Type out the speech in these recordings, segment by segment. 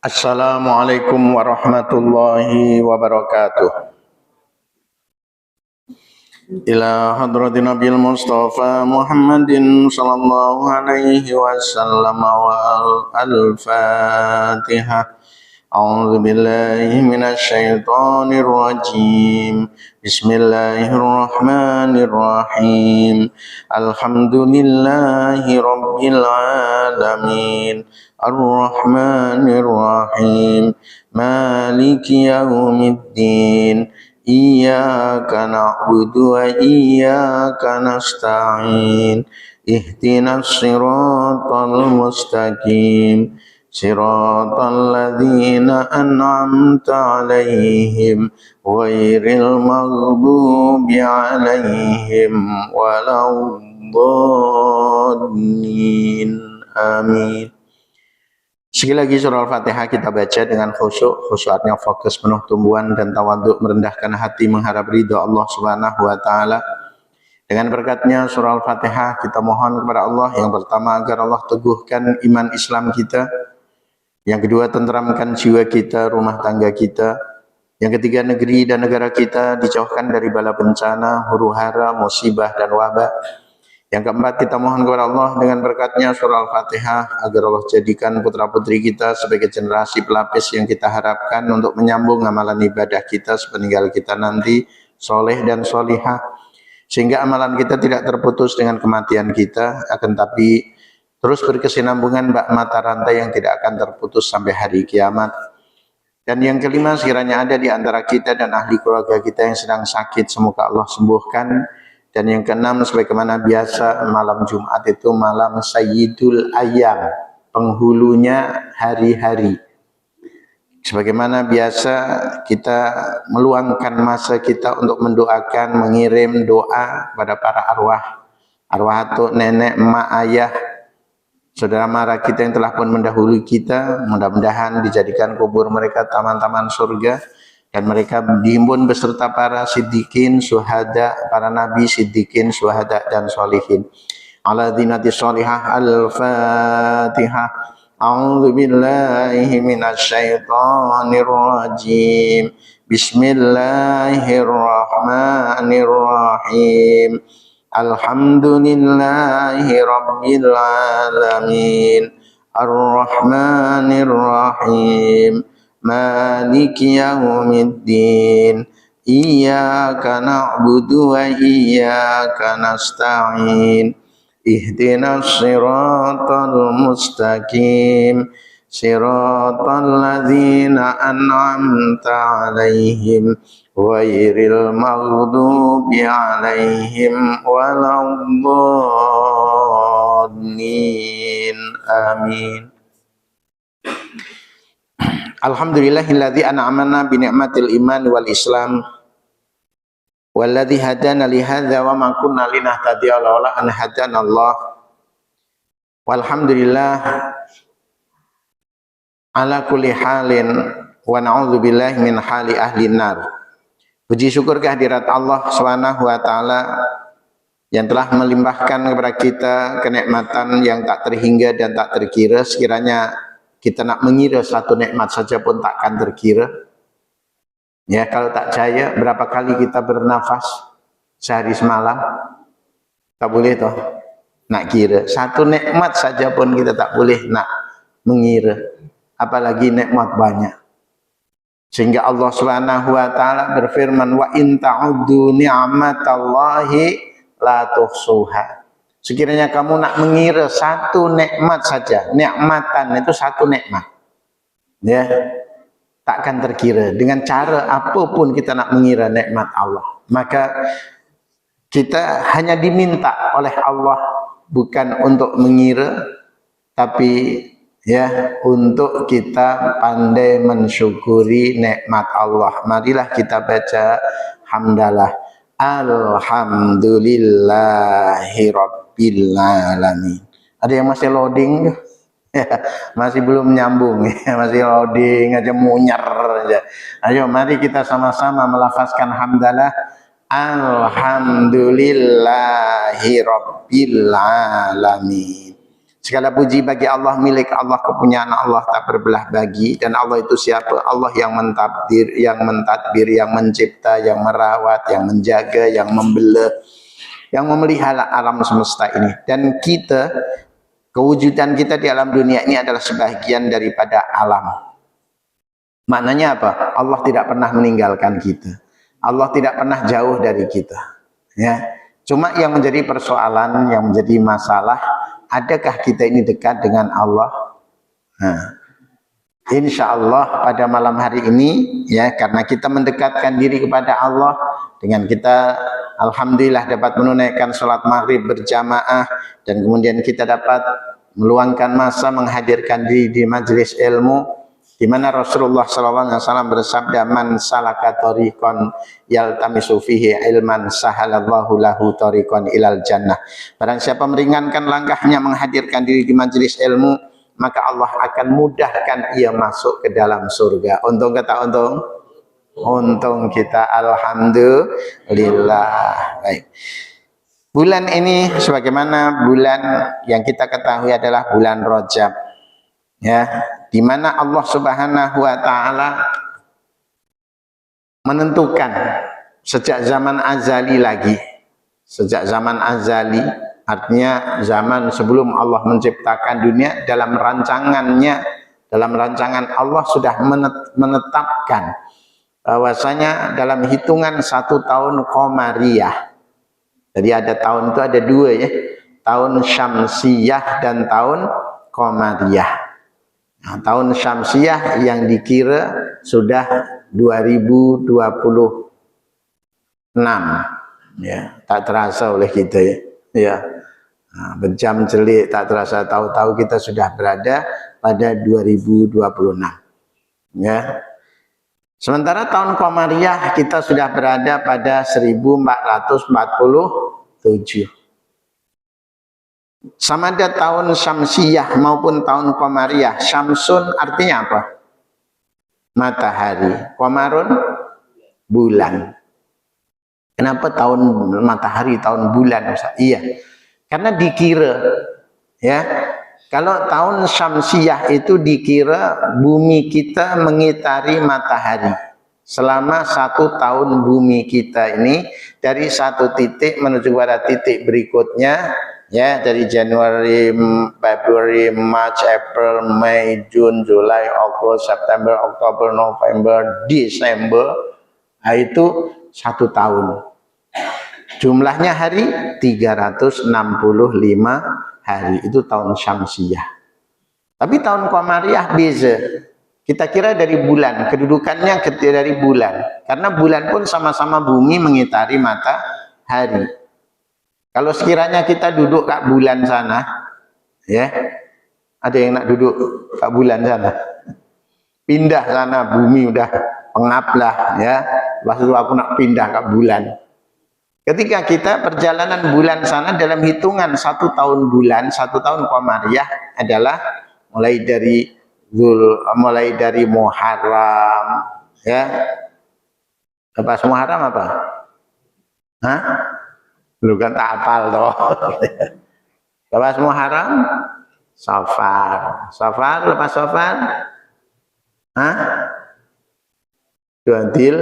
Assalamualaikum warahmatullahi wabarakatuh. Ila hadratin Nabil Mustafa Muhammadin sallallahu alaihi wasallam wa al-Fatihah. A'udzu billahi minasy syaithanir rajim. Bismillahirrahmanirrahim. Alhamdulillahi rabbil alamin. Ar-Rahmanir Rahim. Maliki yaumiddin. Iyyaka na'budu wa iyyaka nasta'in. Ihdinas siratal mustaqim. Siratal ladzina an'amta 'alaihim ghairil maghdubi 'alaihim waladdallin. Amin. Sekali lagi surah Al-Fatihah kita baca dengan khusyuk, khusyuknya fokus penuh tumbuhan dan tawaduk, merendahkan hati mengharap ridha Allah Subhanahu wa taala. Dengan berkatnya surah Al-Fatihah kita mohon kepada Allah yang pertama agar Allah teguhkan iman Islam kita, yang kedua tenteramkan jiwa kita, rumah tangga kita, yang ketiga negeri dan negara kita dijauhkan dari bala bencana, huru-hara, musibah dan wabah. Yang keempat kita mohon kepada Allah dengan berkatnya surah Al-Fatihah agar Allah jadikan putra-putri kita sebagai generasi pelapis yang kita harapkan untuk menyambung amalan ibadah kita sepeninggal kita nanti, soleh dan solihah, sehingga amalan kita tidak terputus dengan kematian kita, akan tapi terus berkesinambungan bak mata rantai yang tidak akan terputus sampai hari kiamat. Dan yang kelima, sekiranya ada di antara kita dan ahli keluarga kita yang sedang sakit, semoga Allah sembuhkan. Dan yang keenam, sebagaimana biasa malam Jumat itu malam Sayyidul Ayyam, penghulunya hari-hari. Sebagaimana biasa kita meluangkan masa kita untuk mendoakan, mengirim doa pada para arwah nenek, emak, ayah, saudara mara kita yang telah pun mendahului kita. Mudah-mudahan dijadikan kubur mereka taman-taman surga, dan mereka dihimpun beserta para siddiqin, syuhada, para nabi, siddiqin, syuhada dan sholihin. Ala dinati sholihah. Al-Fatihah. A'udzu billahi minasy syaithanir rajim. Bismillahirrahmanirrahim. Alhamdulillahi rabbil alamin. Ar-Rahmanir Rahim. Maliki yaumiddin. Iyyaka na'budu wa iyyaka nasta'in. Ihdinas siratal mustaqim. Siratal ladzina an'amta 'alaihim ghairil maghdubi 'alaihim waladdallin. Amin. Alhamdulillahilladzi an'amana bi ni'matil iman wal islam walladzi hadana li hadza wa ma kunna linahtadiya laula an hadanallah. Walhamdulillah ala kulli halin wa na'udzubillahi min hali ahlin nar. Puji syukur kehadirat Allah Subhanahu wa taala yang telah melimpahkan kepada kita kenikmatan yang tak terhingga dan tak terkira. Sekiranya kita nak mengira satu nikmat saja pun takkan terkira. Ya, kalau tak jaya berapa kali kita bernafas sehari semalam? Tak boleh toh nak kira. Satu nikmat saja pun kita tak boleh nak mengira, apalagi nikmat banyak. Sehingga Allah Subhanahu wa taala berfirman, wa in ta'uddu ni'matallahi la tuhsuha. Sekiranya kamu nak mengira satu nikmat saja, nikmatan itu satu nikmat, ya, takkan terkira. Dengan cara apapun kita nak mengira nikmat Allah, maka kita hanya diminta oleh Allah bukan untuk mengira, tapi ya untuk kita pandai mensyukuri nikmat Allah. Marilah kita baca hamdalah. Alhamdulillahi rabbil alamin. Ada yang masih loading? Masih belum nyambung, masih loading aja, munyar aja. Ayo mari kita sama-sama melafazkan hamdalah. Alhamdulillahi rabbil alamin. Segala puji bagi Allah, milik Allah, kepunyaan Allah tak berbelah bagi. Dan Allah itu siapa? Allah yang mentadbir, yang mencipta, yang merawat, yang menjaga, yang membela, yang memelihara alam semesta ini. Dan kita, kewujudan kita di alam dunia ini adalah sebahagian daripada alam. Maknanya apa? Allah tidak pernah meninggalkan kita. Allah tidak pernah jauh dari kita. Ya. Cuma yang menjadi persoalan, yang menjadi masalah, adakah kita ini dekat dengan Allah? Nah, insya Allah pada malam hari ini, ya, karena kita mendekatkan diri kepada Allah, dengan kita alhamdulillah dapat menunaikan sholat maghrib berjamaah, dan kemudian kita dapat meluangkan masa menghadirkan diri di majelis ilmu, di mana Rasulullah SAW bersabda, man salaka tariqan yaltamisu fihi ilman sahalallahu lahu tariqan ilal jannah. Barang siapa meringankan langkahnya menghadirkan diri di majelis ilmu, maka Allah akan mudahkan ia masuk ke dalam surga. Untung kata untung? Untung kita, alhamdulillah. Baik. Bulan ini sebagaimana bulan yang kita ketahui adalah bulan Rajab. Ya, di mana Allah Subhanahu wa taala menentukan sejak zaman azali lagi. Sejak zaman azali, artinya zaman sebelum Allah menciptakan dunia, dalam rancangannya, dalam rancangan Allah sudah menetapkan bahwasanya dalam hitungan 1 tahun Qamariyah. Jadi ada tahun itu ada 2 ya, tahun Syamsiyah dan tahun Qamariyah. Nah, tahun Syamsiyah yang dikira sudah 2026, ya, tak terasa oleh kita ya, ya. Nah, berjam celik tak terasa, tahu-tahu kita sudah berada pada 2026, ya. Sementara tahun Qamariyah kita sudah berada pada 1447. Sama ada tahun Syamsiyah maupun tahun Qamariyah. Syamsun artinya apa? Matahari. Qamarun bulan. Kenapa tahun matahari, tahun bulan? Iya, karena dikira, ya, kalau tahun Syamsiyah itu dikira bumi kita mengitari matahari. Selama 1 tahun bumi kita ini dari satu titik menuju pada titik berikutnya, ya, dari Januari, Februari, March, April, Mei, June, Juli, Agustus, September, Oktober, November, Desember, nah itu 1 tahun. Jumlahnya hari 365 hari, itu tahun Syamsiyah. Tapi tahun Qamariyah beza. Kita kira dari bulan, kedudukannya dari bulan. Karena bulan pun sama-sama bumi mengitari matahari. Kalau sekiranya kita duduk kat bulan sana, ya, ada yang nak duduk kat bulan sana, pindah sana, bumi udah pengap lah, ya, lepas itu aku nak pindah kat bulan. Ketika kita perjalanan bulan sana dalam hitungan 1 tahun bulan, 1 tahun Qamariyah adalah mulai dari Muharram, ya. Lepas Muharram apa? Hah? Lu kan tak hafal toh. Lepas Muharram, Safar. Safar, lepas Safar, hah? Rabiul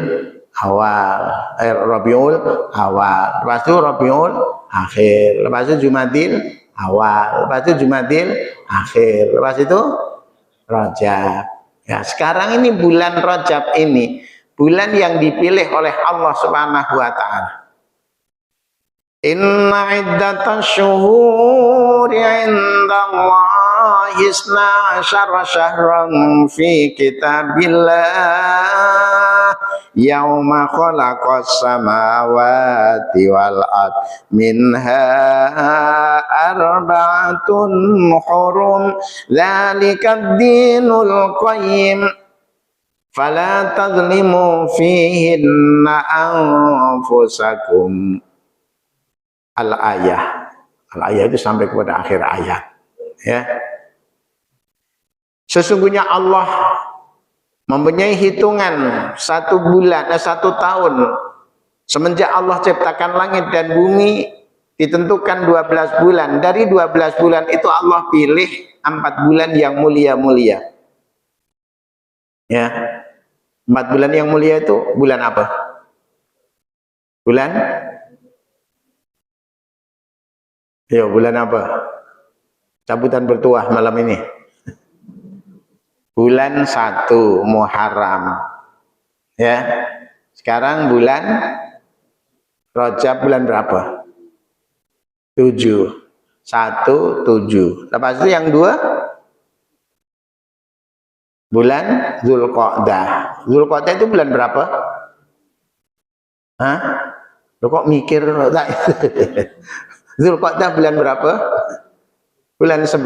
Awal, Rabiul Awal. Lepas itu Rabiul Akhir. Lepas itu Jumadil Awal. Lepas itu Jumadil Akhir. Lepas itu Rajab. Ya, sekarang ini bulan Rajab ini bulan yang dipilih oleh Allah Subhanahu wa taala. Inna iddatash syuhuri 'indallahi 12 syahran fi kitabillah yauma khalaqas samawati wal ard minha arba'atun hurum dzalikad dinul qayyim fala tadhlimu fihinna anfusakum. Al-ayah. Al-ayah itu sampai kepada akhir ayat. Ya. Sesungguhnya Allah mempunyai hitungan 1 bulan, 1 tahun semenjak Allah ciptakan langit dan bumi ditentukan 12 bulan. Dari 12 bulan itu Allah pilih 4 bulan yang mulia-mulia. Ya. 4 bulan yang mulia itu bulan apa? Bulan? Ya, bulan apa? Cabutan bertuah malam ini. Bulan 1 Muharram. Ya. Sekarang bulan Rajab bulan berapa? 7. 1, 7. Lepas itu yang 2 bulan Zulqa'dah. Zulqa'dah itu bulan berapa? Hah? Lo kok mikir? Zulqa'dah bulan berapa? Bulan 11.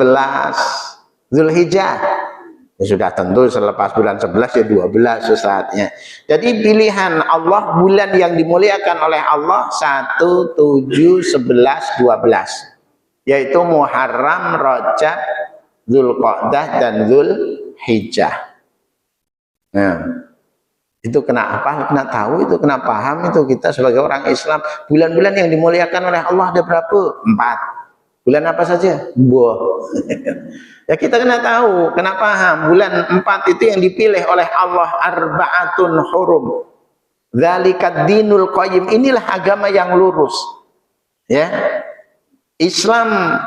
Zulhijjah. Ya sudah tentu selepas bulan 11 ya 12 saatnya. Jadi pilihan Allah bulan yang dimuliakan oleh Allah 1, 7, 11, 12. Yaitu Muharram, Rajab, Zulqa'dah dan Zulhijjah. Nah, itu kenapa? Kena tahu itu, kena paham itu kita sebagai orang Islam. Bulan-bulan yang dimuliakan oleh Allah ada berapa? 4. Bulan apa saja? Ya kita kena tahu, kena paham. Bulan 4 itu yang dipilih oleh Allah arba'atun hurum. Dzalikad dinul qayyim. Inilah agama yang lurus. Ya. Islam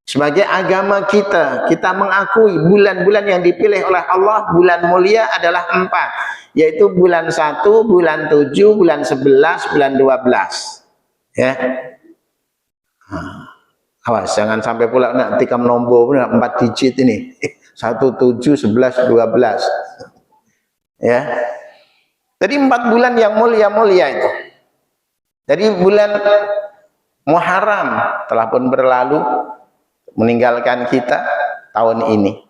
sebagai agama kita mengakui bulan-bulan yang dipilih oleh Allah, bulan mulia adalah 4. Yaitu bulan 1, bulan 7, bulan 11, bulan 12. Ya. Awas jangan sampai pula nak tikam nombor 4 digit ini. 1, 7, 11, 12. Ya. Jadi 4 bulan yang mulia-mulia itu. Jadi bulan Muharram telah pun berlalu meninggalkan kita tahun ini.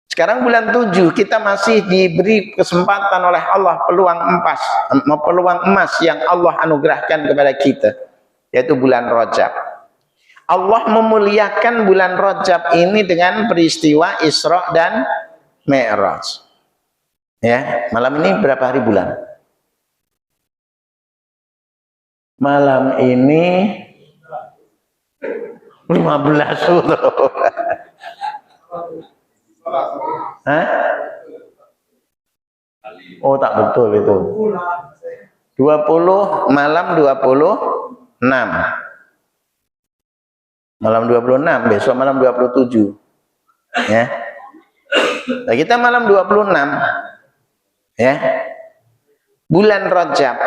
Sekarang bulan 7 kita masih diberi kesempatan oleh Allah peluang emas yang Allah anugerahkan kepada kita, yaitu bulan Rajab. Allah memuliakan bulan Rajab ini dengan peristiwa Isra dan Mi'raj. Ya, malam ini berapa hari bulan? Malam ini 15 loh. Hah? Oh, tak betul itu. 20 malam 26. Malam 26, besok malam 27. Ya. Nah, kita malam 26. Ya. Bulan Rajab.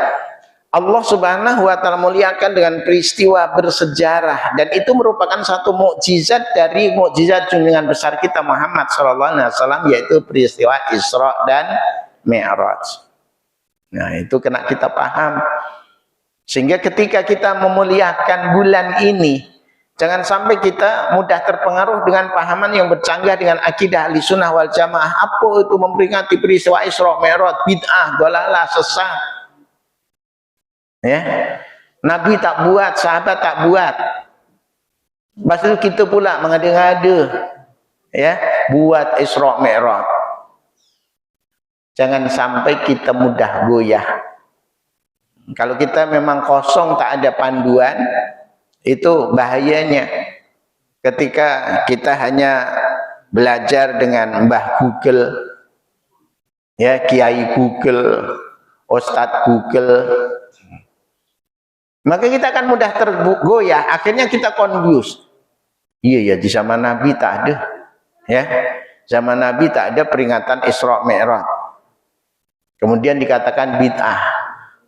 Allah Subhanahu wa taala muliakan dengan peristiwa bersejarah, dan itu merupakan satu mukjizat dari mukjizat junjungan besar kita Muhammad sallallahu alaihi wasallam, yaitu peristiwa Isra dan Mi'raj. Nah, itu kena kita paham. Sehingga ketika kita memuliakan bulan ini, jangan sampai kita mudah terpengaruh dengan pahaman yang bercanggah dengan akidah Ahlussunnah wal Jamaah. Apa itu memperingati peristiwa Isra Mi'raj? Bid'ah, dhalalah, sesat. Ya, Nabi tak buat, sahabat tak buat. Lepas itu kita pula mengada-ngada, ya, buat Isra Mi'raj. Jangan sampai kita mudah goyah. Kalau kita memang kosong, tak ada panduan, itu bahayanya. Ketika kita hanya belajar dengan Mbah Google, ya, Kiai Google, Ustadz Google, maka kita akan mudah tergoyah, akhirnya kita confused. Iya ya, di zaman Nabi tak ada. Ya, zaman Nabi tak ada peringatan Isra Mi'raj. Kemudian dikatakan bid'ah.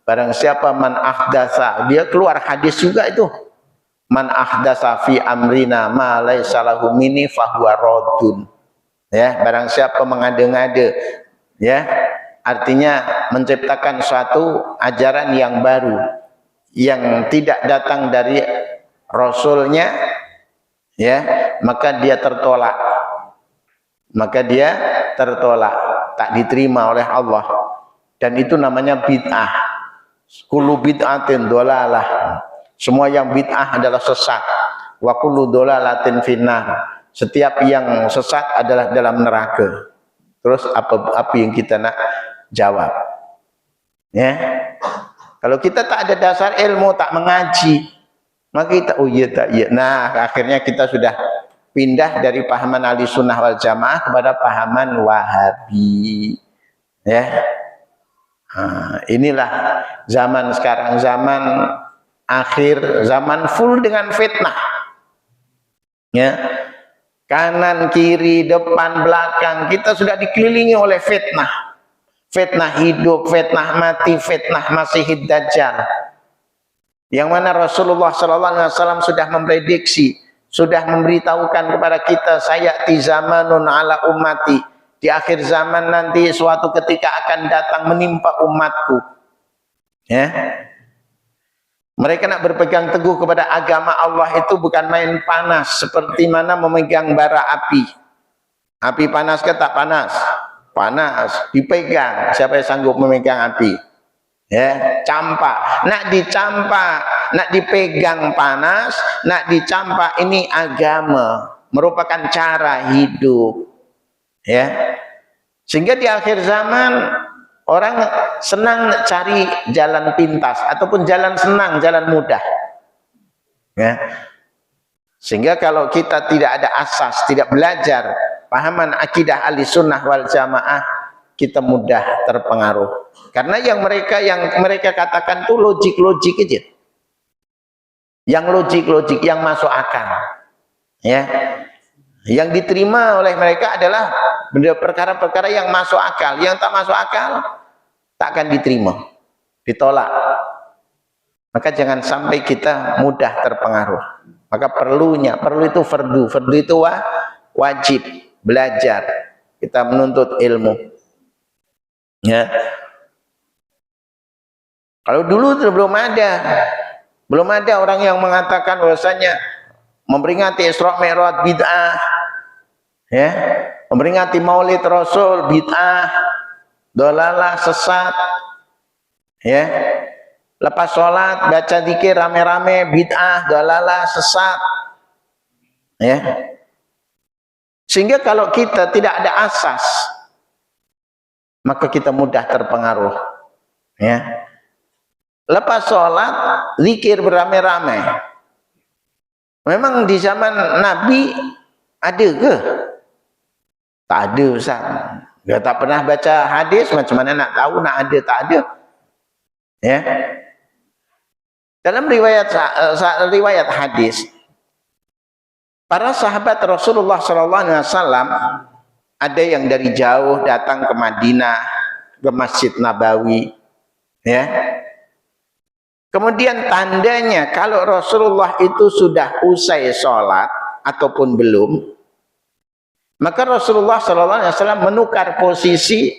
Barang siapa man ahdasa, dia keluar hadis juga itu. Man ahdasa fi amrina ma laisa lahu minni fahuwa raddun. Ya, barang siapa mengada-ngada, ya, artinya menciptakan suatu ajaran yang baru, yang tidak datang dari Rasulnya, ya, maka dia tertolak. Maka dia tertolak, tak diterima oleh Allah. Dan itu namanya bid'ah. Kullu bid'atin dhalalah. Semua yang bid'ah adalah sesat. Wa kullu dhalalatin finnar. Setiap yang sesat adalah dalam neraka. Terus apa yang kita nak jawab? Ya. Kalau kita tak ada dasar ilmu, tak mengaji, Maka kita, oh iya tak iya. Nah, akhirnya kita sudah pindah dari pahaman ahli sunnah wal jamaah kepada pahaman wahabi. Ya, nah, inilah zaman sekarang, zaman akhir, zaman full dengan fitnah. Ya, kanan, kiri, depan, belakang, kita sudah dikelilingi oleh fitnah. Fitnah hidup, fitnah mati, fitnah Masihid Dajjal. Yang mana Rasulullah SAW sudah memprediksi, sudah memberitahukan kepada kita, sayati zamanun ala ummati, di akhir zaman nanti suatu ketika akan datang menimpa umatku. Ya, mereka nak berpegang teguh kepada agama Allah itu bukan main panas, seperti mana memegang bara api. Api panas ke tak panas? Panas, dipegang. Siapa yang sanggup memegang api? Ya, campak. Nak dicampak, nak dipegang panas, nak dicampak, ini agama, merupakan cara hidup. Ya, sehingga di akhir zaman orang senang cari jalan pintas ataupun jalan senang, jalan mudah. Ya, sehingga kalau kita tidak ada asas, tidak belajar pahaman akidah ahli sunnah wal jamaah, kita mudah terpengaruh. Karena yang mereka katakan itu logik-logik aja. Yang logik-logik, yang masuk akal. Ya. Yang diterima oleh mereka adalah perkara-perkara yang masuk akal. Yang tak masuk akal, tak akan diterima. Ditolak. Maka jangan sampai kita mudah terpengaruh. Maka perlu itu fardu. Fardu itu wajib. Belajar. Kita menuntut ilmu. Ya. Kalau dulu itu belum ada orang yang mengatakan bahwasanya memperingati Isra Mi'raj bid'ah, ya, memperingati Maulid Rasul bid'ah, dolalah, sesat, ya, lepas sholat baca zikir rame-rame bid'ah, dolalah, sesat, ya. Sehingga kalau kita tidak ada asas, maka kita mudah terpengaruh, ya. Lepas sholat, zikir beramai-ramai. Memang di zaman Nabi ada ke? Tak ada, Ustaz. Dia tak pernah baca hadis, macam mana nak tahu nak ada tak ada? Ya. Dalam riwayat hadis, para sahabat Rasulullah SAW ada yang dari jauh datang ke Madinah, ke Masjid Nabawi, ya. Kemudian tandanya kalau Rasulullah itu sudah usai sholat ataupun belum, maka Rasulullah SAW menukar posisi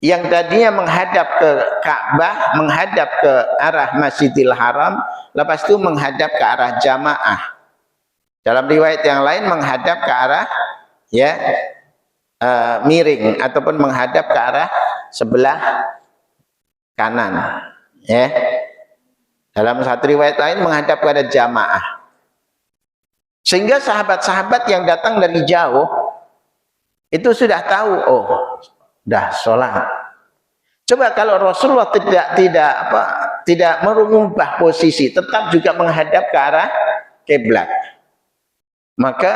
yang tadinya menghadap ke Ka'bah, menghadap ke arah Masjidil Haram, lepas itu menghadap ke arah jamaah. Dalam riwayat yang lain menghadap ke arah, ya, miring ataupun menghadap ke arah sebelah kanan, ya. Dalam satu riwayat lain menghadap kepada jamaah. Sehingga sahabat-sahabat yang datang dari jauh itu sudah tahu, oh, dah sholat. Coba kalau Rasulullah tidak merubah posisi, tetap juga menghadap ke arah kiblat, maka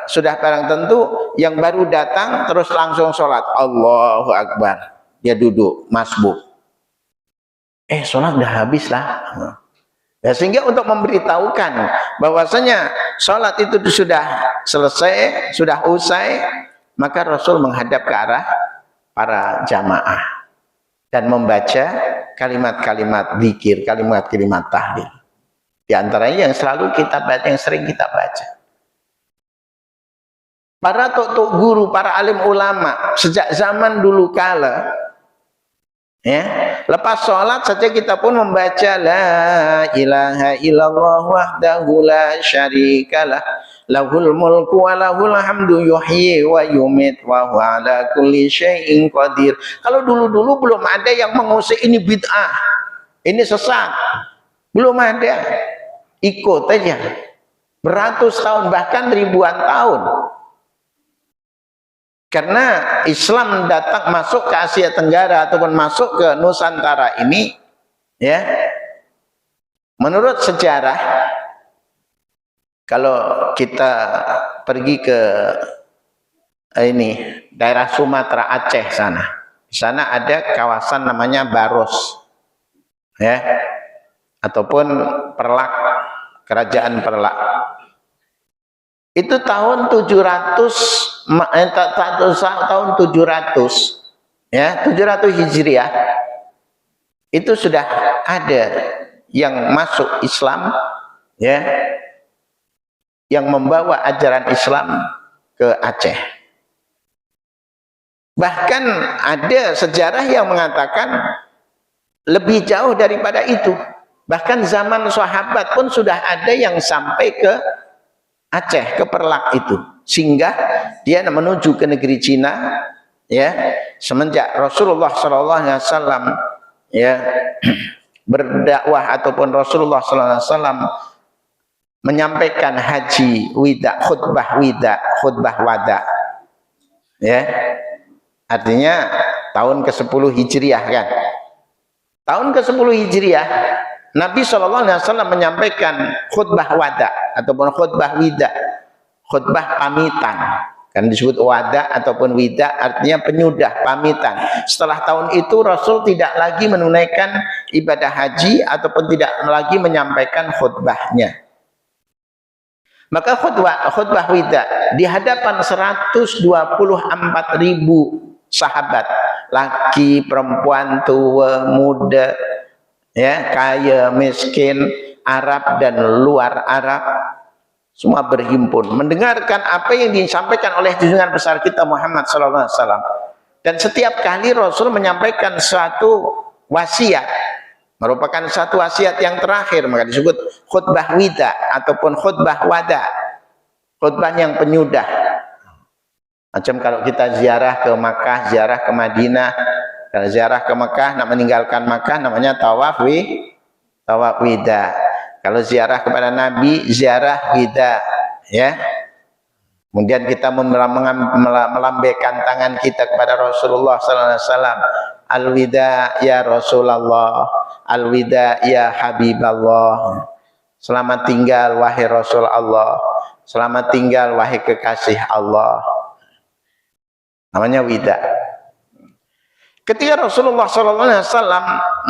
sudah barang tentu yang baru datang terus langsung sholat, Allahu Akbar, dia duduk masbuk. Sholat udah habis lah. Ya, sehingga untuk memberitahukan bahwasanya sholat itu sudah selesai, sudah usai, maka Rasul menghadap ke arah para jamaah dan membaca kalimat-kalimat zikir, kalimat-kalimat tahlil. Di antaranya yang selalu kita baca, yang sering kita baca. Para tok-tok guru, para alim ulama sejak zaman dulu kala, ya, lepas sholat saja kita pun membaca la ilaha illallah wahdahu la syarikalah lahul mulku wa lahul hamdu yuhyi wa yumit wa huwa ala kulli syai'in qadir. Kalau dulu-dulu belum ada yang mengusik ini bid'ah, ini sesat, belum ada, ikut aja beratus tahun bahkan ribuan tahun. Karena Islam datang masuk ke Asia Tenggara ataupun masuk ke Nusantara ini, ya, menurut sejarah Kalau kita pergi ke ini daerah Sumatera Aceh sana, di sana ada kawasan namanya Baros, ya, ataupun Perlak, Kerajaan Perlak. Itu tahun 700 tahun 700 ya, 700 Hijriah itu sudah ada yang masuk Islam, ya, yang membawa ajaran Islam ke Aceh. Bahkan ada sejarah yang mengatakan lebih jauh daripada itu. Bahkan zaman sahabat pun sudah ada yang sampai ke Aceh, ke Perlak itu. Sehingga dia menuju ke negeri Cina, ya, semenjak Rasulullah SAW ya berdakwah ataupun Rasulullah SAW menyampaikan haji wida, khutbah wada, ya, artinya tahun ke-10 Hijriah kan. Tahun ke-10 Hijriah Nabi SAW menyampaikan khutbah wada ataupun khutbah wida, khutbah pamitan, kan disebut wada ataupun wida, artinya penyudah, pamitan. Setelah tahun itu Rasul tidak lagi menunaikan ibadah haji ataupun tidak lagi menyampaikan khutbahnya. Maka khutbah wida di hadapan 124.000 sahabat, laki, perempuan, tua, muda, ya, kaya, miskin, Arab dan luar Arab, semua berhimpun mendengarkan apa yang disampaikan oleh junjungan besar kita Muhammad SAW. Dan setiap kali Rasul menyampaikan suatu wasiat, merupakan satu wasiat yang terakhir, maka disebut khutbah wida ataupun khutbah wada, khutbah yang penyudah. Macam kalau kita ziarah ke Makkah, ziarah ke Madinah, kalau ziarah ke Makkah, nak meninggalkan Makkah namanya tawaf wida. Kalau ziarah kepada Nabi, ziarah wida, ya. Kemudian kita melambaikan tangan kita kepada Rasulullah SAW. Al-wida ya Rasulullah, al-wida ya Habiballah. Selamat tinggal wahai Rasul Allah, selamat tinggal wahai kekasih Allah. Namanya wida. Ketika Rasulullah SAW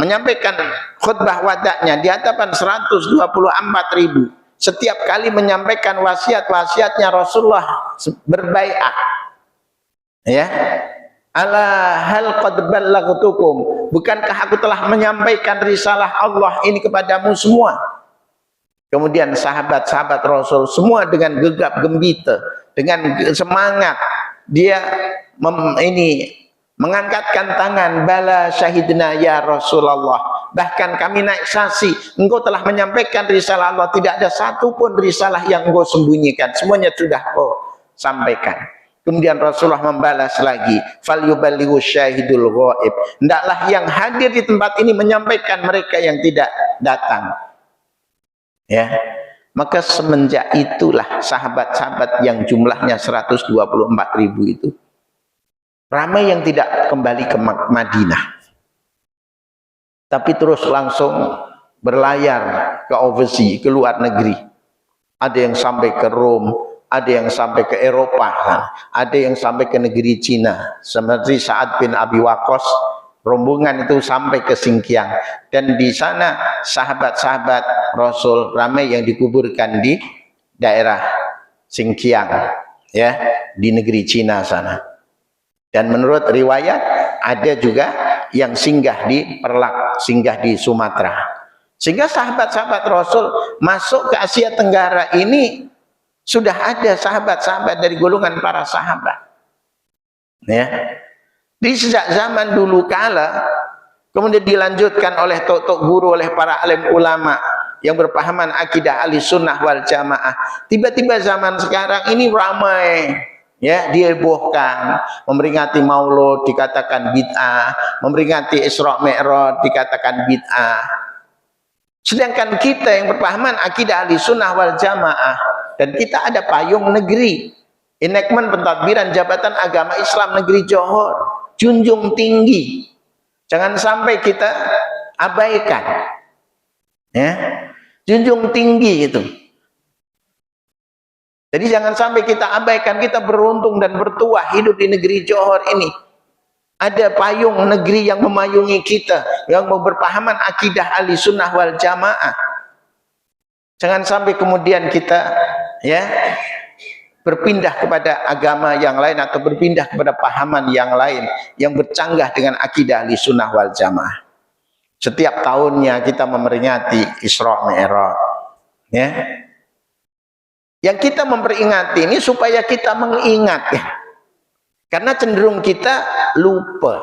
menyampaikan khutbah wadaknya di hadapan 124.000, setiap kali menyampaikan wasiat-wasiatnya Rasulullah berbaiat, ya, ala hal qad ballaghtukum, bukankah aku telah menyampaikan risalah Allah ini kepadamu semua? Kemudian sahabat-sahabat Rasul semua dengan gegap gembita, dengan semangat, dia mengangkatkan tangan, bala syahidna ya Rasulullah, bahkan kami naik saksi, engkau telah menyampaikan risalah Allah, tidak ada satupun risalah yang engkau sembunyikan, semuanya sudah kau sampaikan. Kemudian Rasulullah membalas lagi, falyuballighu syahidul ghaib, hendaklah yang hadir di tempat ini menyampaikan mereka yang tidak datang, ya. Maka semenjak itulah sahabat-sahabat yang jumlahnya 124.000 itu ramai yang tidak kembali ke Madinah, tapi terus langsung berlayar ke overseas, ke luar negeri. Ada yang sampai ke Rom, ada yang sampai ke Eropa, ada yang sampai ke negeri Cina. Seperti Sa'ad bin Abi Waqqas, rombongan itu sampai ke Xinjiang, dan di sana sahabat-sahabat Rasul ramai yang dikuburkan di daerah Xinjiang, ya, di negeri Cina sana. Dan menurut riwayat ada juga yang singgah di Perlak, singgah di Sumatera. Sehingga sahabat-sahabat Rasul masuk ke Asia Tenggara ini sudah ada sahabat-sahabat dari golongan para sahabat, ya. Di sejak zaman dulu kala, kemudian dilanjutkan oleh tok-tok guru, oleh para alim ulama yang berpahaman akidah ahli sunnah wal jamaah. Tiba-tiba zaman sekarang ini ramai, ya, dihebohkan, memperingati Maulud dikatakan bid'ah, memperingati Isra Mi'raj dikatakan bid'ah. Sedangkan kita yang berpahaman akidah ahli sunnah wal jamaah, dan kita ada payung negeri, enakmen pentadbiran Jabatan Agama Islam Negeri Johor, junjung tinggi, jangan sampai kita abaikan, ya, junjung tinggi itu. Jadi jangan sampai kita abaikan, kita beruntung dan bertuah hidup di negeri Johor ini. Ada payung negeri yang memayungi kita, yang mau berpahaman akidah ahli sunnah wal jamaah. Jangan sampai kemudian kita berpindah kepada agama yang lain atau berpindah kepada pahaman yang lain yang bercanggah dengan akidah ahli sunnah wal jamaah. Setiap tahunnya kita memperingati Isra Mi'raj. Yang kita memperingati ini supaya kita mengingat karena cenderung kita lupa.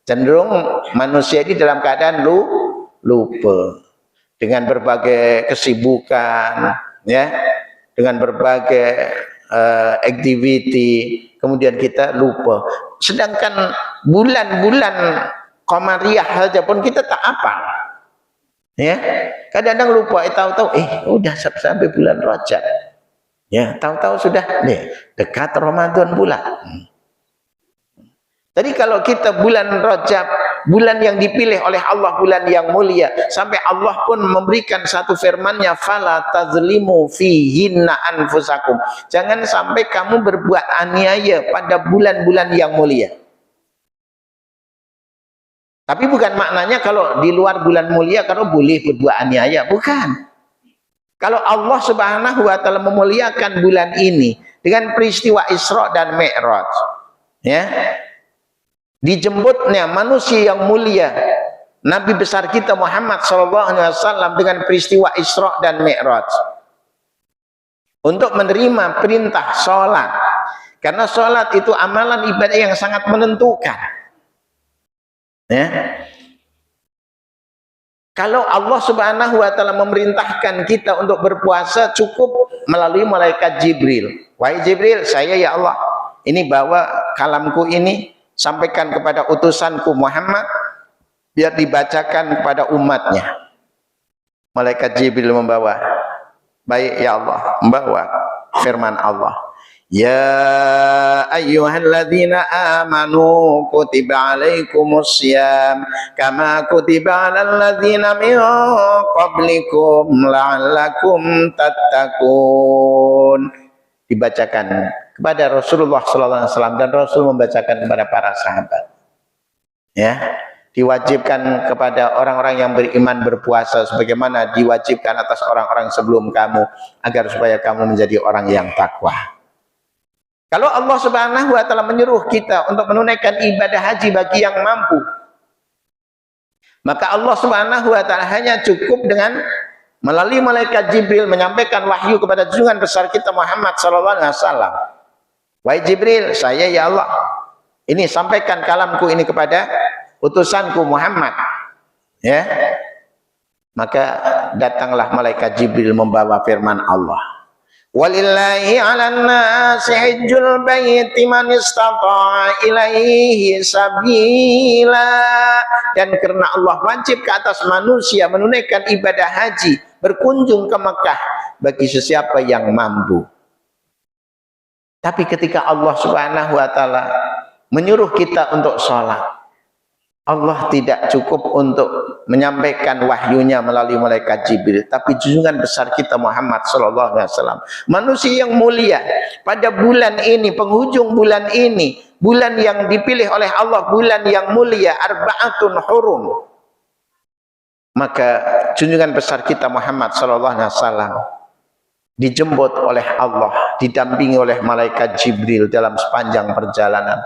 Cenderung manusia ini dalam keadaan lupa dengan berbagai kesibukan, dengan berbagai activity, kemudian kita lupa. Sedangkan bulan-bulan Qamariyah saja pun kita tak apa. Kadang-kadang lupa, tahu-tahu udah sampai bulan Rajab. Tahu-tahu sudah dekat Ramadan pula. Jadi kalau kita bulan Rajab, bulan yang dipilih oleh Allah, bulan yang mulia, sampai Allah pun memberikan satu firman-Nya, fala tazlimu fihinna anfusakum. Jangan sampai kamu berbuat aniaya pada bulan-bulan yang mulia. Tapi bukan maknanya kalau di luar bulan mulia kalau boleh berbuat aniaya, bukan. Kalau Allah Subhanahu wa taala memuliakan bulan ini dengan peristiwa Isra dan Mi'raj, dijemputnya manusia yang mulia Nabi besar kita Muhammad SAW dengan peristiwa Isra dan Mi'raj untuk menerima perintah sholat, karena sholat itu amalan ibadah yang sangat menentukan. Kalau Allah Subhanahu wa taala memerintahkan kita untuk berpuasa, cukup melalui malaikat Jibril. Wahai Jibril, saya ya Allah, ini bawa kalamku ini, sampaikan kepada utusanku Muhammad biar dibacakan kepada umatnya. Malaikat Jibril membawa, baik ya Allah, membawa firman Allah, ya ayyuhalladzina amanu kutiba alaikumussyam kama kutiba alal ladzina min qablikum la'allakum tattaqun. Dibacakan kepada Rasulullah SAW dan Rasul membacakan kepada para sahabat. Diwajibkan kepada orang-orang yang beriman berpuasa sebagaimana diwajibkan atas orang-orang sebelum kamu, agar supaya kamu menjadi orang yang takwa. Kalau Allah Subhanahu wa taala menyuruh kita untuk menunaikan ibadah haji bagi yang mampu, maka Allah Subhanahu wa taala hanya cukup dengan melalui malaikat Jibril menyampaikan wahyu kepada junjungan besar kita Muhammad sallallahu alaihi wasallam. Wahai Jibril, saya ya Allah, ini sampaikan kalamku ini kepada utusanku Muhammad. Maka datanglah malaikat Jibril membawa firman Allah, walillahi 'alan nasi hajjul baiti man istata'a ilaihi sabila. Dan karena Allah wajib ke atas manusia menunaikan ibadah haji, berkunjung ke Mekah bagi sesiapa yang mampu. Tapi ketika Allah Subhanahu wa taala menyuruh kita untuk sholat, Allah tidak cukup untuk menyampaikan wahyunya melalui malaikat Jibril, tapi junjungan besar kita Muhammad sallallahu alaihi wasallam, manusia yang mulia pada bulan ini, penghujung bulan ini, bulan yang dipilih oleh Allah, bulan yang mulia, arba'atun hurum. Maka junjungan besar kita Muhammad sallallahu alaihi wasallam dijemput oleh Allah, didampingi oleh malaikat Jibril dalam sepanjang perjalanan,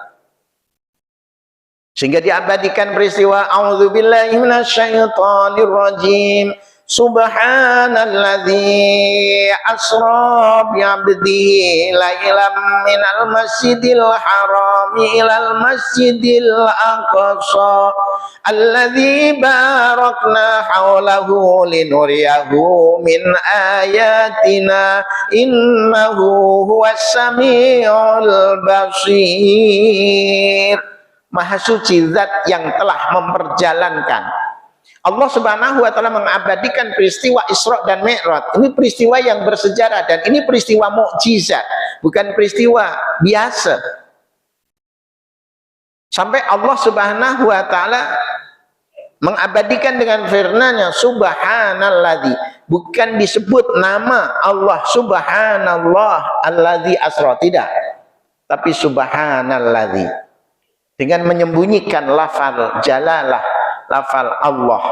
sehingga diabadikan peristiwa a'udzubillahi minasyaitonir rajim, subhanalladzi asra bi 'abdihi lailam minal masjidil harami ilal masjidil aqsa alladzi barakna haulahu linuriyahu min ayatina innahu huwas samiul basir. Maha suci zat yang telah memperjalankan. Allah Subhanahu wa taala mengabadikan peristiwa Isra dan Mi'raj. Ini peristiwa yang bersejarah dan ini peristiwa mukjizat, bukan peristiwa biasa. Sampai Allah Subhanahu wa taala mengabadikan dengan firman-Nya, subhanalladzi, bukan disebut nama Allah subhanallah alladzi asra, tidak, tapi subhanalladzi, dengan menyembunyikan lafal jalalah, lafal Allah,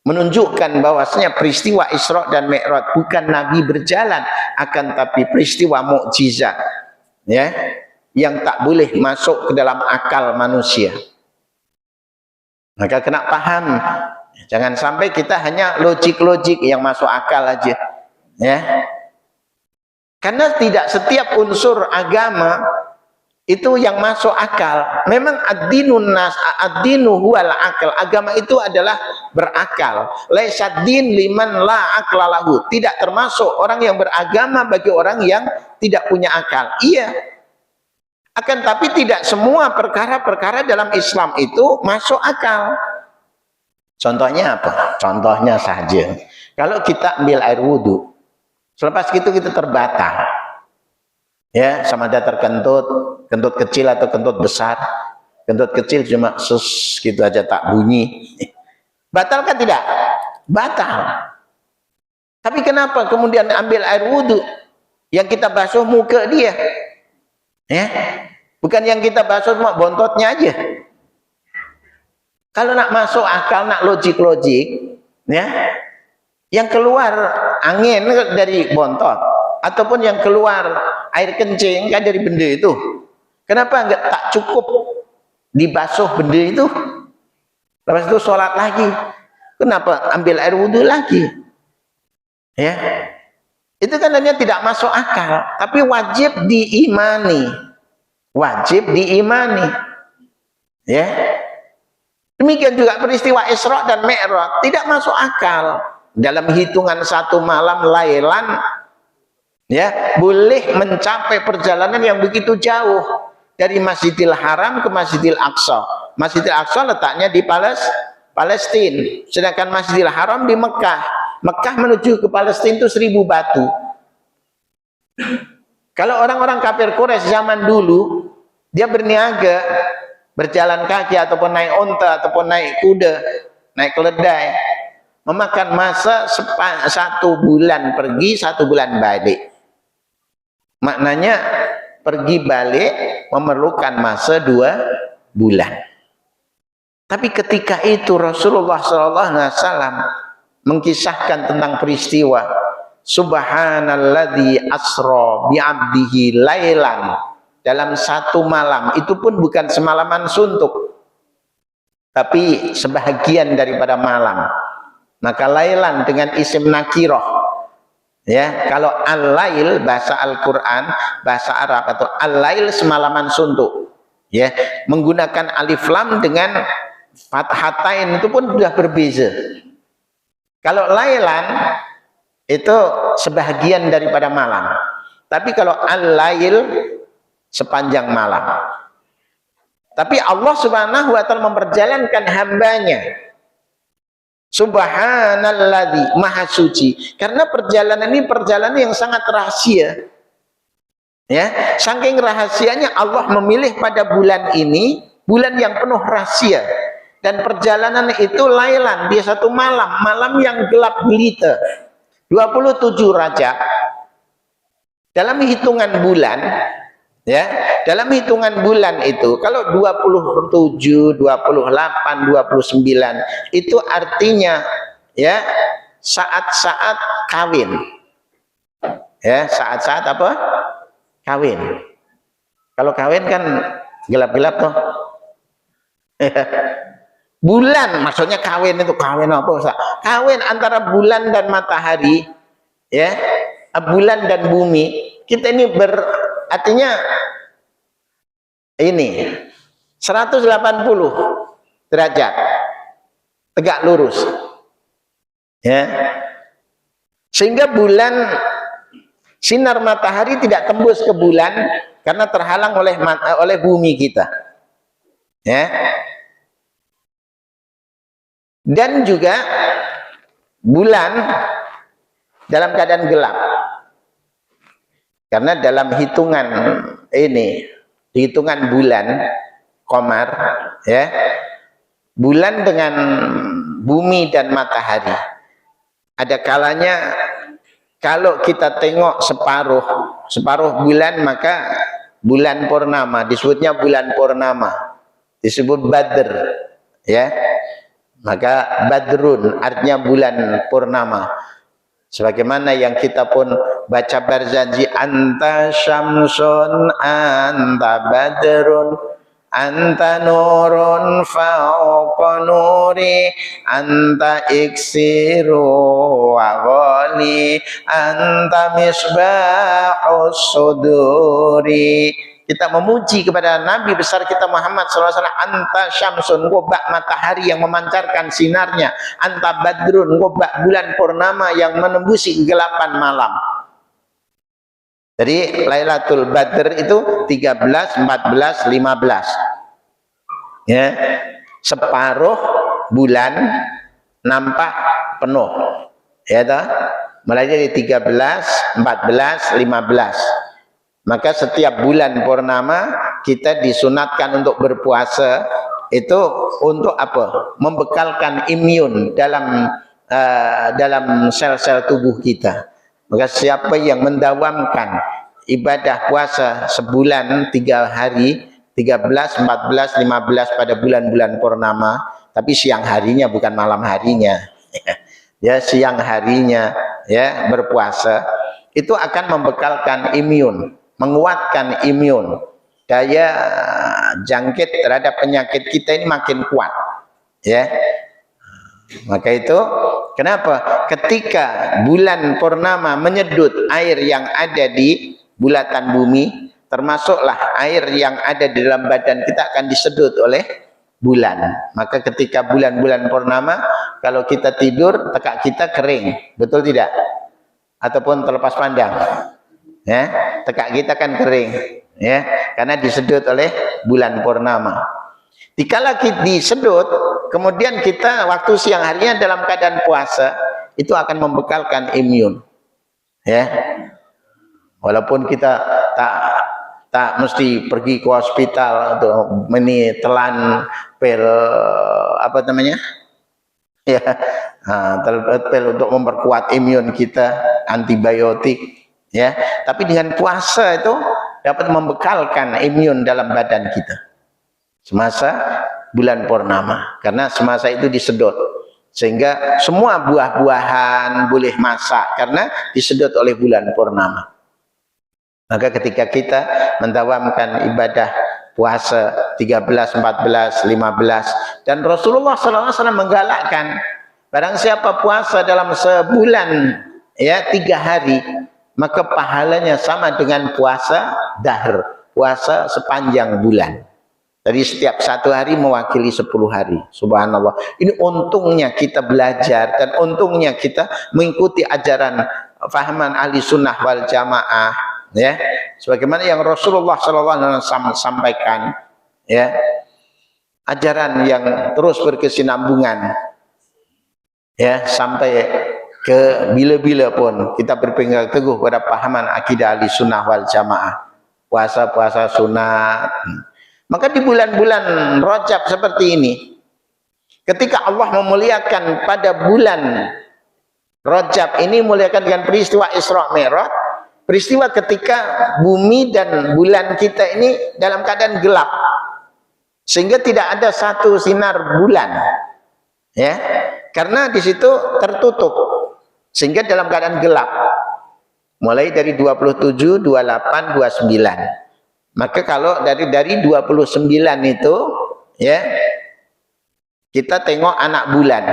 menunjukkan bahwasanya peristiwa Isra dan Mi'raj bukan Nabi berjalan, akan tapi peristiwa mukjizat, ya, yang tak boleh masuk ke dalam akal manusia. Maka kena paham, jangan sampai kita hanya logik-logik yang masuk akal aja, ya. Karena tidak setiap unsur agama itu yang masuk akal. Memang ad-dinu huwal akal. Agama itu adalah berakal. Laisa din liman la aqlalahu. Tidak termasuk orang yang beragama bagi orang yang tidak punya akal. Iya. Akan tapi tidak semua perkara-perkara dalam Islam itu masuk akal. Contohnya apa? Contohnya saja. Kalau kita ambil air wudhu, selepas itu kita terbatal. Ya, sama ada terkentut, kentut kecil atau kentut besar. Kentut kecil cuma sus gitu aja tak bunyi. Batal kan tidak? Batal. Tapi kenapa kemudian ambil air wudhu yang kita basuh muka dia? Ya, bukan yang kita basuh cuma bontotnya aja. Kalau nak masuk akal, nak logik-logik, ya, yang keluar angin dari bontot, ataupun yang keluar air kencing kan dari benda itu. Kenapa enggak tak cukup dibasuh benda itu? Lepas itu sholat lagi. Kenapa ambil air wudhu lagi? Ya, itu kan hanya tidak masuk akal, tapi wajib diimani. Wajib diimani. Ya. Demikian juga peristiwa Isra dan Mi'raj tidak masuk akal. Dalam hitungan satu malam lailan, ya, boleh mencapai perjalanan yang begitu jauh dari Masjidil Haram ke Masjidil Aqsa. Masjidil Aqsa letaknya di Palestina, sedangkan Masjidil Haram di Mekah. Mekah menuju ke Palestina itu 1000 batu. Kalau orang-orang kafir Quraisy zaman dulu, dia berniaga, berjalan kaki ataupun naik unta ataupun naik kuda, naik keledai, memakan masa 1 bulan pergi, 1 bulan balik. Maknanya pergi balik memerlukan masa 2 bulan. Tapi ketika itu Rasulullah SAW mengkisahkan tentang peristiwa subhanalladzi asra bi'abdihi lailan, dalam 1 malam, itu pun bukan semalaman suntuk, tapi sebahagian daripada malam. Maka lailan dengan isim nakirah, ya, kalau al-lail bahasa Al-Quran, bahasa Arab, atau al-lail semalaman suntuk, ya, menggunakan alif lam dengan fathatain itu pun sudah berbeza. Kalau lailan itu sebahagian daripada malam, tapi kalau al-lail sepanjang malam. Tapi Allah Subhanahu wa ta'ala memperjalankan hambanya subhanalladzi, maha suci, karena perjalanan ini perjalanan yang sangat rahasia, ya. Saking rahasianya Allah memilih pada bulan ini, bulan yang penuh rahasia, dan perjalanan itu lailan, dia 1 malam, malam yang gelap gulita, 27 Rajab. Dalam hitungan bulan, ya, dalam hitungan bulan itu kalau 27, 28, 29 itu artinya, ya, saat-saat kawin. Ya, saat-saat apa? Kawin. Kalau kawin kan gelap-gelap toh. Bulan maksudnya kawin itu kawin apa? Kawin antara bulan dan matahari, ya, bulan dan bumi. Kita ini artinya ini 180 derajat tegak lurus, ya, sehingga bulan, sinar matahari tidak tembus ke bulan karena terhalang oleh bumi kita, ya. Dan juga bulan dalam keadaan gelap, karena dalam hitungan ini, hitungan bulan qamar, ya, bulan dengan bumi dan matahari ada kalanya kalau kita tengok separuh bulan, maka bulan purnama, disebutnya bulan purnama, disebut Badr, ya. Maka Badrun artinya bulan purnama. Sebagaimana yang kita pun baca berjanji, anta syamsun anta badrun anta nurun fauqa nuri anta iksiru wa ghali anta misbahus suduri. Kita memuji kepada Nabi besar kita Muhammad SAW. Anta syamsun, gobak matahari yang memancarkan sinarnya. Anta badrun, gobak bulan purnama yang menembusi kegelapan malam. Jadi Lailatul Badr itu 13, 14, 15. Ya, separuh bulan nampak penuh. Ya toh? Mulai dari 13, 14, 15. Maka setiap bulan purnama kita disunatkan untuk berpuasa. Itu untuk apa? Membekalkan imun dalam sel-sel tubuh kita. Maka siapa yang mendawamkan ibadah puasa sebulan 3 hari, 13, 14, 15 pada bulan-bulan purnama, tapi siang harinya bukan malam harinya. Ya, siang harinya ya berpuasa, itu akan membekalkan imun, menguatkan imun, daya jangkit terhadap penyakit kita ini makin kuat, ya. Maka itu kenapa ketika bulan purnama menyedut air yang ada di bulatan bumi, termasuklah air yang ada di dalam badan kita akan disedut oleh bulan. Maka ketika bulan-bulan purnama, kalau kita tidur, tekak kita kering, betul tidak? Ataupun terlepas pandang, ya, tekak kita kan kering, ya, karena disedut oleh bulan purnama. Dikala kita disedut, kemudian kita waktu siang harinya dalam keadaan puasa, itu akan membekalkan imun, ya. Walaupun kita tak mesti pergi ke hospital untuk telan pil apa namanya, ya, pil untuk memperkuat imun kita, antibiotik, ya. Tapi dengan puasa itu dapat membekalkan imun dalam badan kita semasa bulan purnama, karena semasa itu disedot, sehingga semua buah-buahan boleh masak karena disedot oleh bulan purnama. Maka ketika kita mendawamkan ibadah puasa 13, 14, 15, dan Rasulullah SAW menggalakkan barang siapa puasa dalam sebulan, ya, 3 hari, maka pahalanya sama dengan puasa dahr, puasa sepanjang bulan. Jadi setiap 1 hari mewakili 10 hari. Subhanallah. Ini untungnya kita belajar dan untungnya kita mengikuti ajaran fahaman ahli sunnah wal jamaah, ya. Sebagaimana yang Rasulullah SAW sampaikan, ya, ajaran yang terus berkesinambungan, ya, sampai ke bila-bila pun kita berpegang teguh pada pahaman akidah ahli sunnah wal jamaah. Puasa-puasa sunat. Maka di bulan-bulan Rajab seperti ini, ketika Allah memuliakan pada bulan Rajab ini, muliakan dengan peristiwa Isra Mi'raj, peristiwa ketika bumi dan bulan kita ini dalam keadaan gelap, sehingga tidak ada satu sinar bulan, ya, karena di situ tertutup, sehingga dalam keadaan gelap, mulai dari 27, 28, 29. Maka kalau dari 29 itu, ya, kita tengok anak bulan.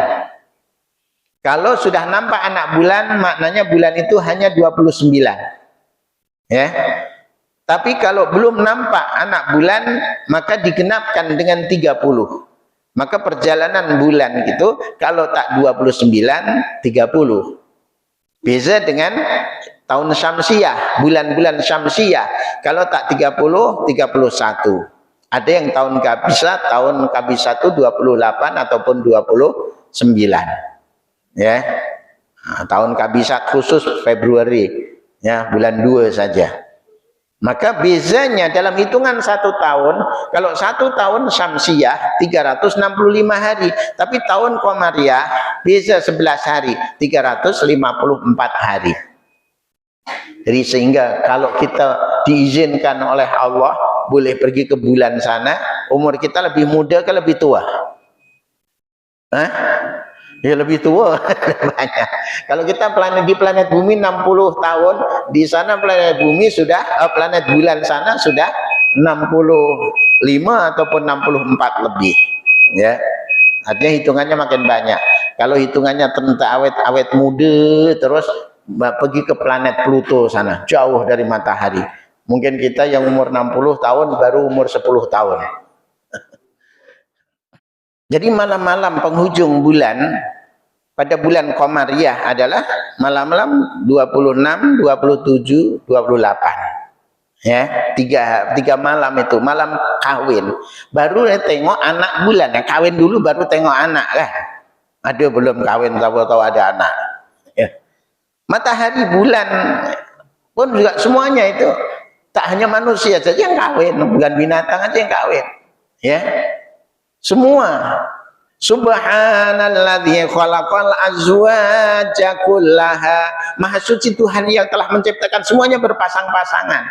Kalau sudah nampak anak bulan, maknanya bulan itu hanya 29. Ya. Tapi kalau belum nampak anak bulan, maka digenapkan dengan 30. Maka perjalanan bulan itu kalau tak 29, 30. Beza dengan tahun syamsiah, bulan-bulan syamsiah. Kalau tak 30, 31. Ada yang tahun kabisat itu 28 ataupun 29. Ya. Nah, tahun kabisat khusus Februari, ya, bulan 2 saja. Maka bezanya dalam hitungan 1 tahun, kalau 1 tahun Syamsiyah 365 hari, tapi tahun Qamariyah beza 11 hari, 354 hari. Jadi sehingga kalau kita diizinkan oleh Allah boleh pergi ke bulan sana, umur kita lebih muda ke lebih tua? Hah? Ya lebih tua banyak. Kalau kita di planet bumi 60 tahun, di sana planet bumi sudah planet bulan sana sudah 65 ataupun 64 lebih. Ya. Artinya hitungannya makin banyak. Kalau hitungannya tentang awet muda terus pergi ke planet Pluto sana, jauh dari matahari. Mungkin kita yang umur 60 tahun baru umur 10 tahun. Jadi malam-malam penghujung bulan pada bulan Qamariyah adalah malam-malam 26, 27, 28. Ya, tiga malam itu, malam kawin. Baru tengok anak bulan, ya kawin dulu baru tengok anak lah. Ada belum kawin tahu-tahu ada anak. Ya. Matahari bulan pun juga semuanya itu, tak hanya manusia saja yang kawin, bukan binatang aja yang kawin. Ya. Semua. Subhanalladzi khalaqal azwaja kullaha. Maha suci Tuhan yang telah menciptakan semuanya berpasang-pasangan.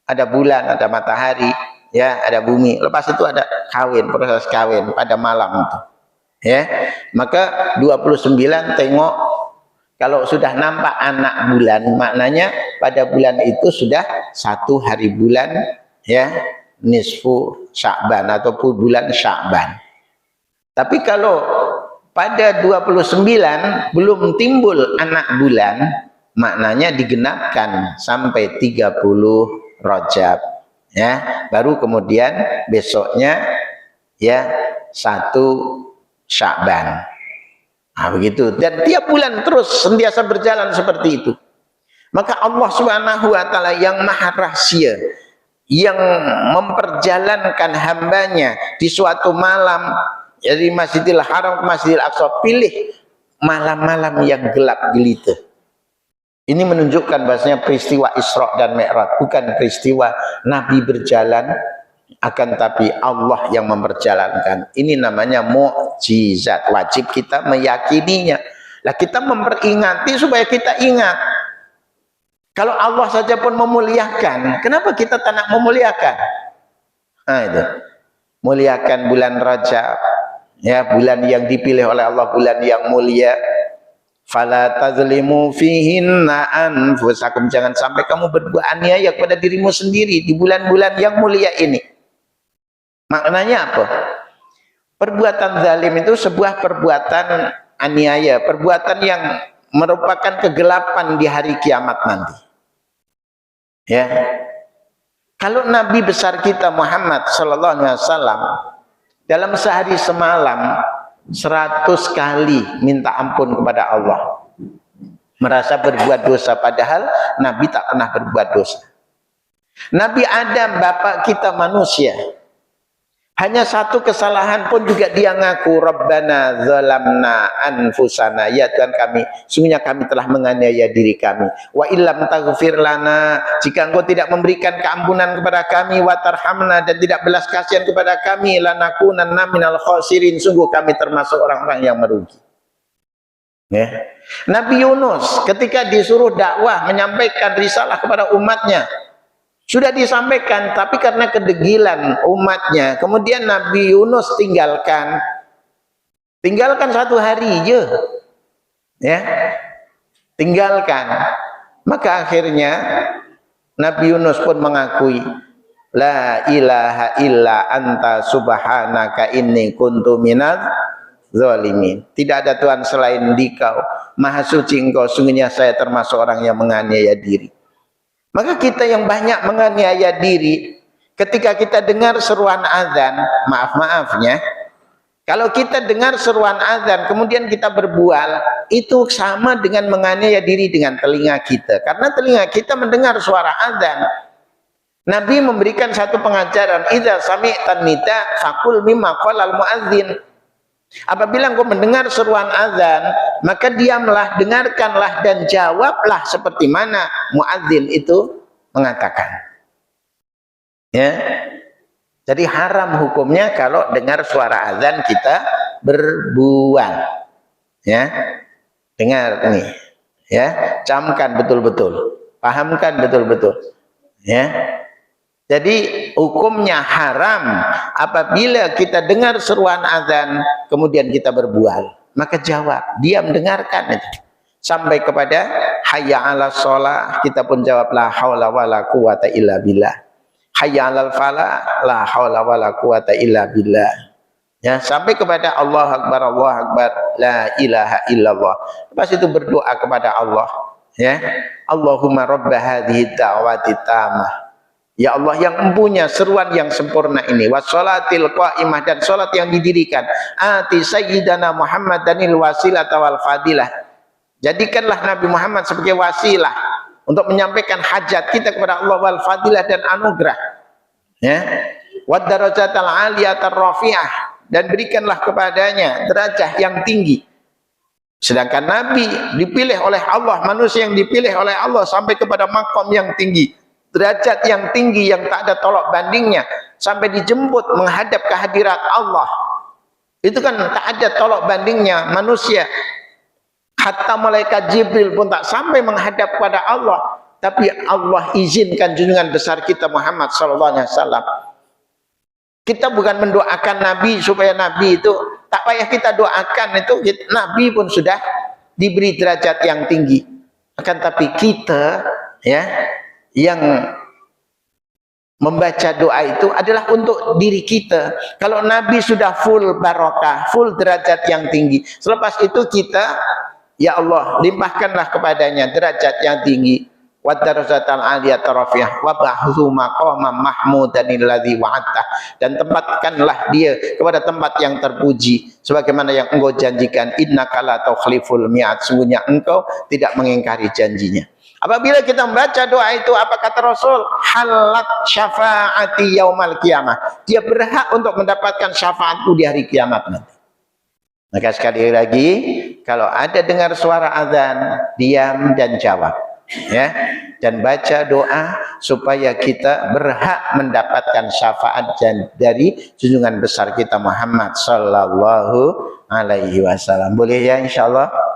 Ada bulan, ada matahari, ya, ada bumi. Lepas itu ada kawin, proses kawin pada malam itu. Ya. Maka 29 tengok kalau sudah nampak anak bulan, maknanya pada bulan itu sudah 1 hari bulan, ya, nisfu Sya'ban ataupun bulan Sya'ban. Tapi kalau pada 29 belum timbul anak bulan, maknanya digenapkan sampai 30 Rajab, ya. Baru kemudian besoknya ya 1 Sya'ban. Nah, begitu. Dan tiap bulan terus sentiasa berjalan seperti itu. Maka Allah Subhanahu wa taala yang maha rahasia, yang memperjalankan hambanya di suatu malam dari Masjidil Haram ke Masjidil Aqsa, pilih malam-malam yang gelap gelita. Ini menunjukkan bahasanya peristiwa Isra dan Mi'raj bukan peristiwa Nabi berjalan, akan tapi Allah yang memperjalankan. Ini namanya mukjizat, wajib kita meyakininya. Lah kita memperingati supaya kita ingat. Kalau Allah saja pun memuliakan, kenapa kita tak nak memuliakan? Nah itu, muliakan bulan Rajab, ya, bulan yang dipilih oleh Allah, bulan yang mulia. Fala tazlimu fihinna anfusakum, jangan sampai kamu berbuat aniaya kepada dirimu sendiri di bulan-bulan yang mulia ini. Maknanya apa? Perbuatan zalim itu sebuah perbuatan aniaya, perbuatan yang merupakan kegelapan di hari kiamat nanti. Ya. Kalau Nabi besar kita Muhammad sallallahu alaihi wasallam dalam sehari semalam 100 kali minta ampun kepada Allah, merasa berbuat dosa, padahal Nabi tak pernah berbuat dosa. Nabi Adam, bapak kita manusia, hanya 1 kesalahan pun juga dia ngaku, Rabbana zalamna anfusana, ya Tuhan kami, sungguhnya kami telah menganiaya diri kami. Wa illam taghfir lana, jika Engkau tidak memberikan keampunan kepada kami, wa tarhamna, dan tidak belas kasihan kepada kami, lanakunanna minal khasirin, sungguh kami termasuk orang-orang yang merugi. Ya. Nabi Yunus ketika disuruh dakwah menyampaikan risalah kepada umatnya, sudah disampaikan, tapi karena kedegilan umatnya, kemudian Nabi Yunus tinggalkan 1 hari je, ya, tinggalkan. Maka akhirnya Nabi Yunus pun mengakui, la ilaha illa anta subhanaka inni kuntu minadz zalimin. Tidak ada Tuhan selain Dikau, maha suci Engkau, sungguhnya saya termasuk orang yang menganiaya diri. Maka kita yang banyak menganiaya diri, ketika kita dengar seruan azan, maaf-maafnya, kalau kita dengar seruan azan kemudian kita berbual, itu sama dengan menganiaya diri dengan telinga kita, karena telinga kita mendengar suara azan. Nabi memberikan satu pengajaran, idza sami'tan nida faqul mimma qalal muadzin. Apabila engkau mendengar seruan azan, maka diamlah, dengarkanlah dan jawablah seperti mana muadzin itu mengatakan. Ya. Jadi haram hukumnya kalau dengar suara azan kita berbual. Ya. Dengar nih. Ya, camkan betul-betul. Pahamkan betul-betul. Ya. Jadi hukumnya haram apabila kita dengar seruan azan kemudian kita berbual. Maka jawab, diam dengarkan itu. Sampai kepada hayya 'alas shalah, kita pun jawab la haula wala quwata illa billah. Hayya 'alal falah, la haula wala quwata illa billah. Ya, sampai kepada Allah akbar, la ilaha illallah. Lepas itu berdoa kepada Allah, ya. Allahumma rabb hadhihi da'wati tamah. Ya Allah yang mempunyai seruan yang sempurna ini, wassalatil qa'imah, dan salat yang didirikan, ati sayyidana Muhammadanil wasilata wal fadilah. Jadikanlah Nabi Muhammad sebagai wasilah untuk menyampaikan hajat kita kepada Allah, wal fadilah, dan anugerah, ya, wad darajatal aliyatar rafi'ah, dan berikanlah kepadanya derajat yang tinggi. Sedangkan Nabi dipilih oleh Allah, manusia yang dipilih oleh Allah sampai kepada makom yang tinggi, derajat yang tinggi yang tak ada tolak bandingnya, sampai dijemput menghadap kehadirat Allah. Itu kan tak ada tolak bandingnya manusia. Hatta malaikat Jibril pun tak sampai menghadap kepada Allah, tapi Allah izinkan junjungan besar kita Muhammad SAW. Kita bukan mendoakan Nabi supaya Nabi itu, tak payah kita doakan itu, Nabi pun sudah diberi derajat yang tinggi. Akan tapi kita, ya, yang membaca doa itu adalah untuk diri kita. Kalau Nabi sudah full barokah, full derajat yang tinggi, selepas itu kita, ya Allah, limpahkanlah kepadanya derajat yang tinggi, wa darajatal aliyat rafi'ah, wa ba'hu maqamam mahmudanil ladzi wa'adta, dan tempatkanlah dia kepada tempat yang terpuji sebagaimana yang engkau janjikan, innaka la tukhliful mi'ad, sungguhnya engkau tidak mengingkari janjinya. Apabila kita membaca doa itu, apa kata Rasul? Halat syafaati yaumal qiyamah. Dia berhak untuk mendapatkan syafaatku di hari kiamat nanti. Maka sekali lagi, kalau ada dengar suara azan, diam dan jawab, ya, dan baca doa supaya kita berhak mendapatkan syafaat dari junjungan besar kita Muhammad sallallahu alaihi wasallam. Boleh ya, insyaallah.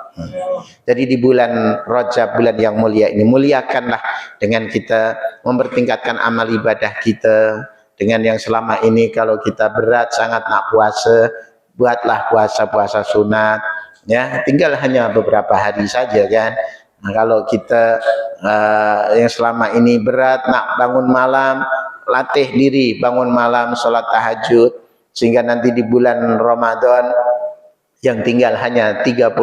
Jadi di bulan Rajab, bulan yang mulia ini, muliakanlah dengan kita mempertingkatkan amal ibadah kita. Dengan yang selama ini kalau kita berat sangat nak puasa, buatlah puasa-puasa sunat, ya, tinggal hanya beberapa hari saja kan. Nah, kalau kita yang selama ini berat nak bangun malam, latih diri bangun malam, sholat tahajud, sehingga nanti di bulan Ramadan yang tinggal hanya 34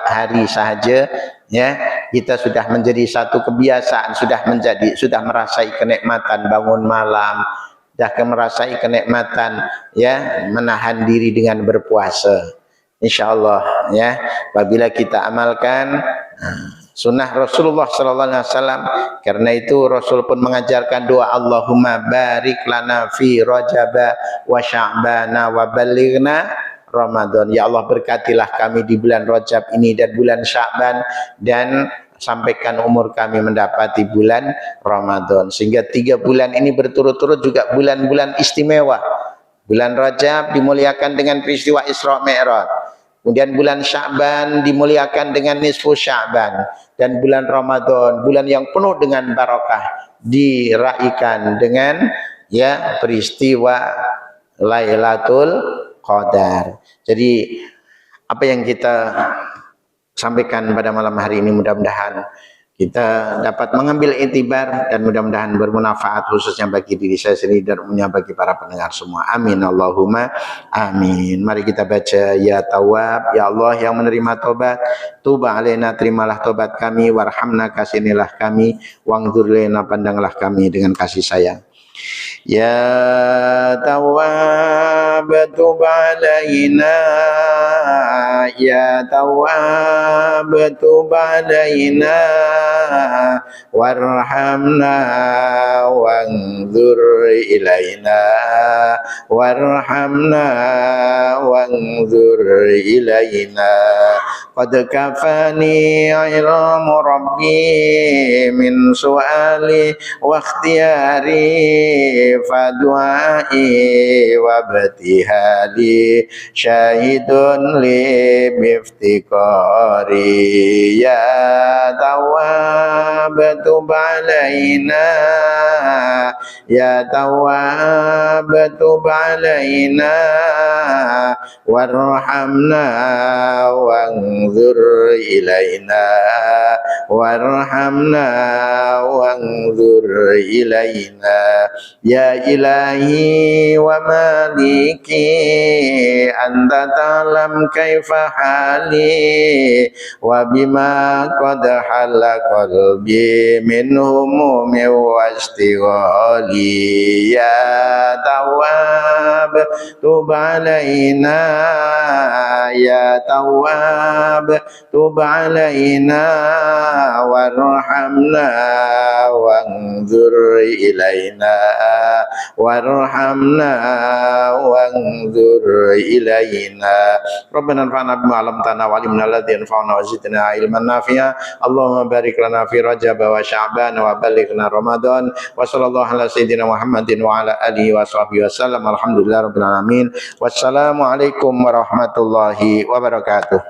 hari saja, ya, kita sudah menjadi satu kebiasaan, sudah merasai kenikmatan bangun malam, sudah merasai kenikmatan, ya, menahan diri dengan berpuasa. Insyaallah, ya, apabila kita amalkan sunnah Rasulullah sallallahu alaihi wasallam. Karena itu Rasul pun mengajarkan doa, Allahumma barik lana fi Rajaba wa Sya'bana wa balighna Ramadan. Ya Allah, berkatilah kami di bulan Rajab ini dan bulan Sya'ban, dan sampaikan umur kami mendapati bulan Ramadan. Sehingga 3 bulan ini berturut-turut juga bulan-bulan istimewa. Bulan Rajab dimuliakan dengan peristiwa Isra Mi'raj. Kemudian bulan Sya'ban dimuliakan dengan nisfu Sya'ban. Dan bulan Ramadan, bulan yang penuh dengan barakah, diraikan dengan, ya, peristiwa Lailatul Qadar. Jadi apa yang kita sampaikan pada malam hari ini mudah-mudahan kita dapat mengambil iktibar dan mudah-mudahan bermanfaat khususnya bagi diri saya sendiri dan umumnya bagi para pendengar semua. Amin Allahumma amin. Mari kita baca ya Tawwab, ya Allah yang menerima tobat, tuba alaina, terimalah tobat kami, warhamna, kasihanilah kami, wangzur lana, pandanglah kami dengan kasih sayang. Ya Tawwab tub alaina, ya Tawwab tub alaina, warhamna wanzur ilaina warhamna wanzur ilaina qad kafani ilmu rabbi min su'ali wa ikhtiyari fadu'ai wa batihali syahidun li biftiqari ya tawwab tub alaina ya tawwab tub alaina warhamna wanzur ilaina warhamna wanzur ilaina ya ilahi wa maliki anta ta'lam kaifa hali wa bima qad hala qalbi min humumi wa istighali ya tawwab tub alaina ya tawwab tub alaina warhamna wanzur ilaina warhamna wanzur ilaina Rabbana anfa'na bima 'allamtana wa 'allimna alladhi yanfa'una wa zidna ilman nafi'a Allahumma barik lana fi Rajab wa Sya'ban wa balighna Ramadan wa sallallahu ala sayyidina Muhammadin wa ala alihi wa sahbihi wasallam alhamdulillah rabbil alamin wassalamu alaikum warahmatullahi wabarakatuh.